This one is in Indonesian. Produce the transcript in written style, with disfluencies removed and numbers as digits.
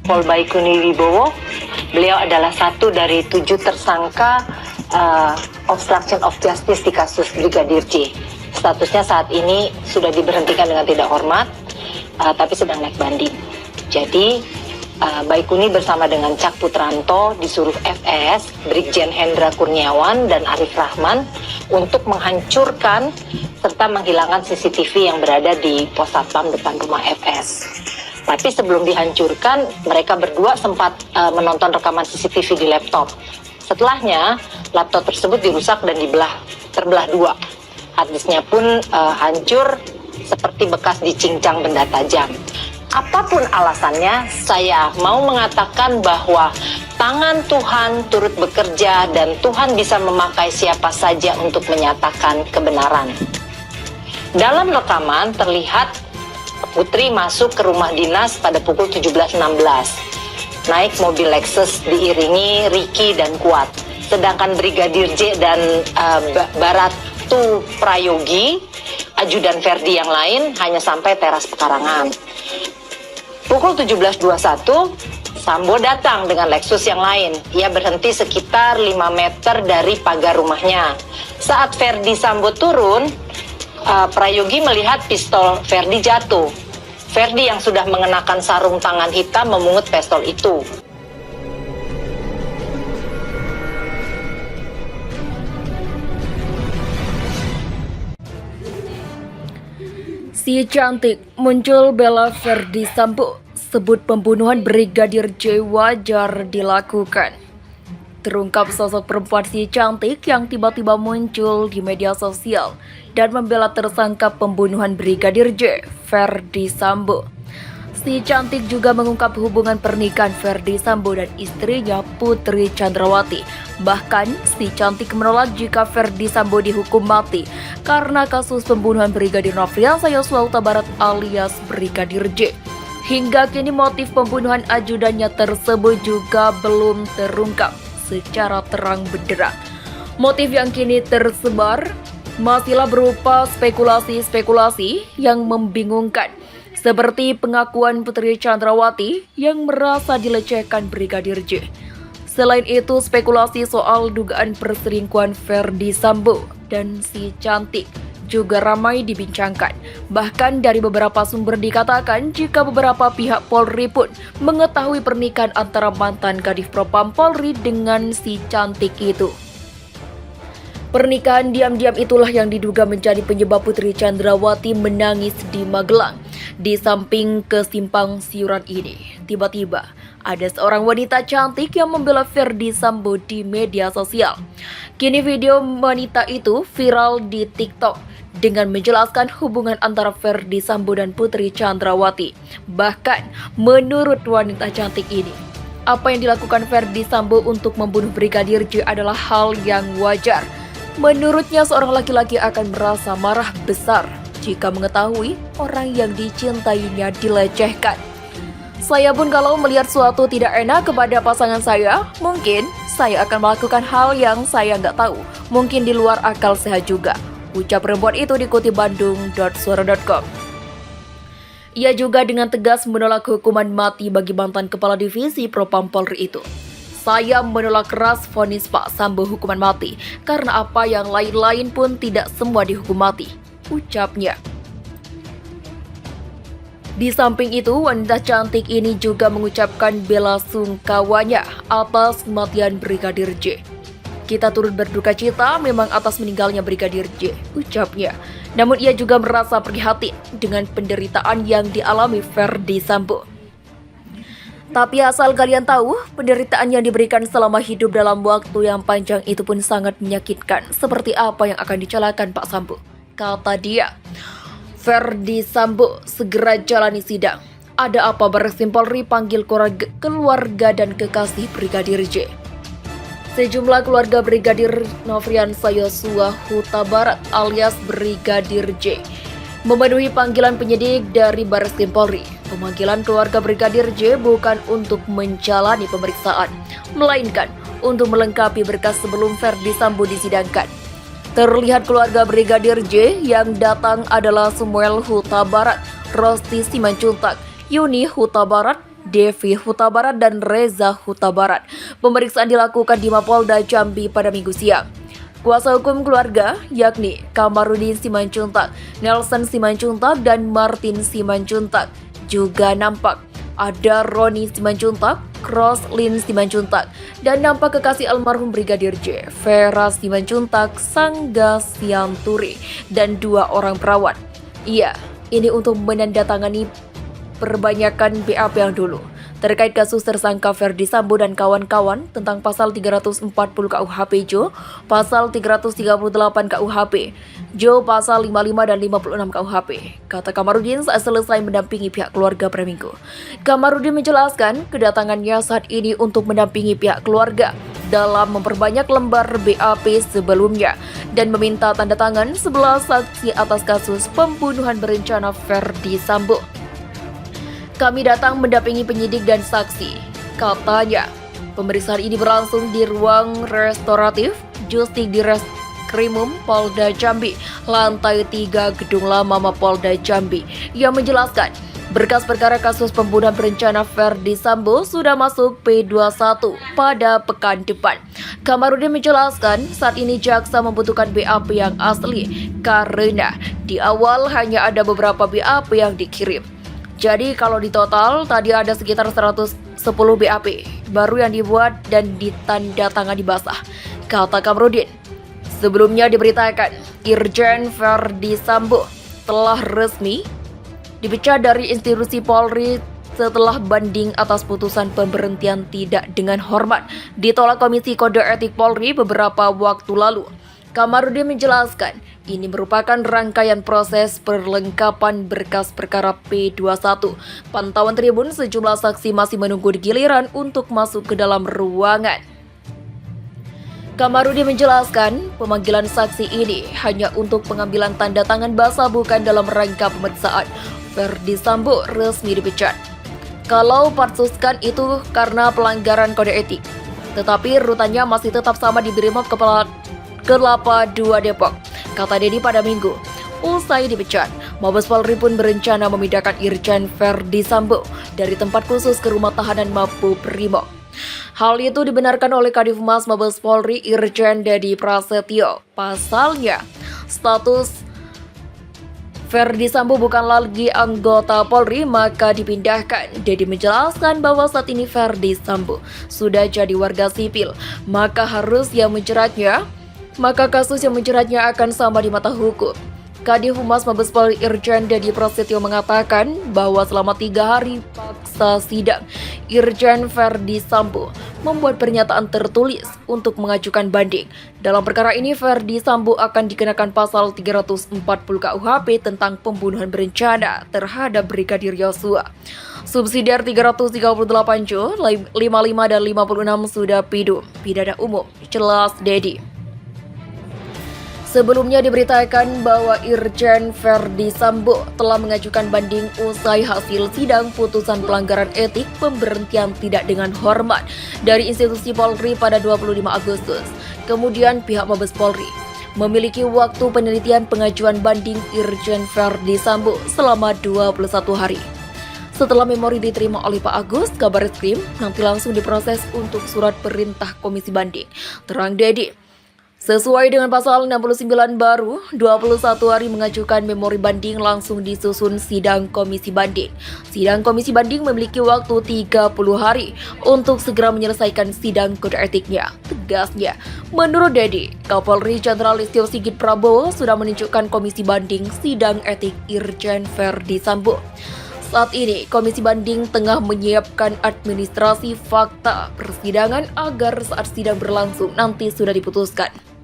Pol Baikuni Wibowo. Beliau adalah satu dari 7 tersangka obstruction of justice di kasus Brigadir J. Statusnya saat ini sudah diberhentikan dengan tidak hormat, tapi sedang naik banding. Jadi Baikuni bersama dengan Cak Putranto disuruh FS, Brigjen Hendra Kurniawan dan Arif Rahman untuk menghancurkan serta menghilangkan CCTV yang berada di pos satpam depan rumah FS. Tapi sebelum dihancurkan, mereka berdua sempat menonton rekaman CCTV di laptop. Setelahnya, laptop tersebut dirusak dan terbelah 2. Harddisknya pun hancur seperti bekas dicincang benda tajam. Apapun alasannya, saya mau mengatakan bahwa tangan Tuhan turut bekerja dan Tuhan bisa memakai siapa saja untuk menyatakan kebenaran. Dalam rekaman terlihat Putri masuk ke rumah dinas pada pukul 17.16. Naik mobil Lexus diiringi Ricky dan Kuat. Sedangkan Brigadir J dan Baratu Prayogi, ajudan Ferdi yang lain hanya sampai teras pekarangan. Pukul 17.21, Sambo datang dengan Lexus yang lain. Ia berhenti sekitar 5 meter dari pagar rumahnya. Saat Ferdi Sambo turun, Prayogi melihat pistol Ferdi jatuh. Ferdi yang sudah mengenakan sarung tangan hitam memungut pistol itu. Si cantik muncul bela Ferdi Sambo, sebut pembunuhan Brigadir J wajar dilakukan. Terungkap sosok perempuan si cantik yang tiba-tiba muncul di media sosial dan membela tersangka pembunuhan Brigadir J, Ferdi Sambo. Si cantik juga mengungkap hubungan pernikahan Ferdi Sambo dan istrinya Putri Chandrawati. Bahkan, si cantik menolak jika Ferdi Sambo dihukum mati karena kasus pembunuhan Brigadir Nofriansah Yosua Huta Barat alias Brigadir J. Hingga kini motif pembunuhan ajudannya tersebut juga belum terungkap secara terang benderang. Motif yang kini tersebar masihlah berupa spekulasi-spekulasi yang membingungkan, seperti pengakuan Putri Chandrawati yang merasa dilecehkan Brigadir J. Selain itu, spekulasi soal dugaan perselingkuhan Ferdi Sambo dan si cantik juga ramai dibincangkan. Bahkan dari beberapa sumber dikatakan jika beberapa pihak Polri pun mengetahui pernikahan antara mantan Kadif Propam Polri dengan si cantik itu. Pernikahan diam-diam itulah yang diduga menjadi penyebab Putri Chandrawati menangis di Magelang. Di samping kesimpang siuran ini, tiba-tiba ada seorang wanita cantik yang membela Ferdi Sambo di media sosial. Kini video wanita itu viral di TikTok dengan menjelaskan hubungan antara Ferdi Sambo dan Putri Chandrawati. Bahkan, menurut wanita cantik ini, apa yang dilakukan Ferdi Sambo untuk membunuh Brigadir J adalah hal yang wajar. Menurutnya, seorang laki-laki akan merasa marah besar jika mengetahui orang yang dicintainya dilecehkan. Saya pun kalau melihat suatu tidak enak kepada pasangan saya, mungkin saya akan melakukan hal yang saya nggak tahu. Mungkin di luar akal sehat juga. Ucap perempuan itu dikutip bandung.suara.com. Ia juga dengan tegas menolak hukuman mati bagi mantan Kepala Divisi Propam Polri itu. Saya menolak keras vonis Pak Sambo hukuman mati, karena apa yang lain-lain pun tidak semua dihukum mati, ucapnya. Di samping itu, wanita cantik ini juga mengucapkan bela sungkawanya atas kematian Brigadir J. Kita turut berduka cita memang atas meninggalnya Brigadir J, ucapnya. Namun ia juga merasa prihatin dengan penderitaan yang dialami Ferdi Sambo. Tapi asal kalian tahu, penderitaan yang diberikan selama hidup dalam waktu yang panjang itu pun sangat menyakitkan. Seperti apa yang akan dicelakan Pak Sambo, kata dia. Ferdi Sambo segera jalani sidang. Ada apa Barreskrim Polri panggil keluarga dan kekasih Brigadir J? Sejumlah keluarga Brigadir Nofriansah Yosua Huta Barat alias Brigadir J memenuhi panggilan penyidik dari Barreskrim Polri. Pemanggilan keluarga Brigadir J bukan untuk menjalani pemeriksaan, melainkan untuk melengkapi berkas sebelum Ferdi Sambo disidangkan. Terlihat keluarga Brigadir J yang datang adalah Samuel Huta Barat, Rosti Simanjuntak, Yuni Huta Barat, Devi Huta Barat dan Reza Huta Barat. Pemeriksaan dilakukan di Mapolda Jambi pada Minggu siang. Kuasa hukum keluarga yakni Kamarudin Simanjuntak, Nelson Simanjuntak, dan Martin Simanjuntak juga nampak. Ada Roni Simanjuntak, Crosslyn Simanjuntak, dan nampak kekasih almarhum Brigadir J, Vera Simanjuntak, Sangga Sianturi, dan 2 orang perawat. Iya, ini untuk menandatangani perbanyakan BAP yang dulu terkait kasus tersangka Ferdi Sambo dan kawan-kawan tentang pasal 340 KUHP Jo, pasal 338 KUHP Jo, pasal 55 dan 56 KUHP, kata Kamarudin saat selesai mendampingi pihak keluarga pada Minggu. Kamarudin menjelaskan kedatangannya saat ini untuk mendampingi pihak keluarga dalam memperbanyak lembar BAP sebelumnya dan meminta tanda tangan 11 saksi atas kasus pembunuhan berencana Ferdi Sambo. Kami datang mendampingi penyidik dan saksi, katanya. Pemeriksaan ini berlangsung di ruang restoratif Justik di Reskrimum Polda Jambi, lantai 3 Gedung Lama Mapolda Jambi, yang menjelaskan berkas perkara kasus pembunuhan berencana Ferdi Sambo sudah masuk P21 pada pekan depan. Kamarudin menjelaskan saat ini jaksa membutuhkan BAP yang asli karena di awal hanya ada beberapa BAP yang dikirim. Jadi kalau di total tadi ada sekitar 110 BAP baru yang dibuat dan ditandatangani basah, kata Kamarudin. Sebelumnya diberitakan Irjen Ferdi Sambo telah resmi dipecat dari institusi Polri setelah banding atas putusan pemberhentian tidak dengan hormat ditolak Komisi Kode Etik Polri beberapa waktu lalu. Kamarudin menjelaskan, ini merupakan rangkaian proses perlengkapan berkas perkara P21. Pantauan Tribun, sejumlah saksi masih menunggu giliran untuk masuk ke dalam ruangan. Kamarudin menjelaskan, pemanggilan saksi ini hanya untuk pengambilan tanda tangan basah, bukan dalam rangka pemeriksaan. Ferdi Sambo resmi dipecat. Kalau pansuskan itu karena pelanggaran kode etik, tetapi rutannya masih tetap sama di Brimob Kelapa II Depok, kata Dedi pada Minggu. Usai dipecat, Mabes Polri pun berencana memindahkan Irjen Ferdi Sambo dari tempat khusus ke rumah tahanan Makobrimob. Hal itu dibenarkan oleh Kadif Humas Mabes Polri Irjen Dedi Prasetyo. Pasalnya, status Ferdi Sambo bukan lagi anggota Polri, maka dipindahkan. Dedi menjelaskan bahwa saat ini Ferdi Sambo sudah jadi warga sipil, maka kasus yang menjeratnya akan sama di mata hukum. Kadif Humas Mabes Polri Irjen Dedi Prasetyo mengatakan bahwa selama 3 hari paksa sidang, Irjen Ferdi Sambo membuat pernyataan tertulis untuk mengajukan banding. Dalam perkara ini, Ferdi Sambo akan dikenakan pasal 340 KUHP tentang pembunuhan berencana terhadap Brigadir Yosua. Subsidiar 338 Jo, 55 dan 56 sudah pidana umum, jelas Dedi. Sebelumnya diberitakan bahwa Irjen Ferdi Sambo telah mengajukan banding usai hasil sidang putusan pelanggaran etik pemberhentian tidak dengan hormat dari institusi Polri pada 25 Agustus. Kemudian pihak Mabes Polri memiliki waktu penelitian pengajuan banding Irjen Ferdi Sambo selama 21 hari. Setelah memori diterima oleh Pak Agus, Kabareskrim nanti langsung diproses untuk surat perintah komisi banding, terang Dedi. Sesuai dengan pasal 69 baru, 21 hari mengajukan memori banding langsung disusun sidang komisi banding. Sidang komisi banding memiliki waktu 30 hari untuk segera menyelesaikan sidang kode etiknya. Tegasnya, menurut Dedi, Kapolri Jenderal Listio Sigit Prabowo sudah menunjukkan komisi banding sidang etik Irjen Ferdi Sambo. Saat ini, komisi banding tengah menyiapkan administrasi fakta persidangan agar saat sidang berlangsung nanti sudah diputuskan.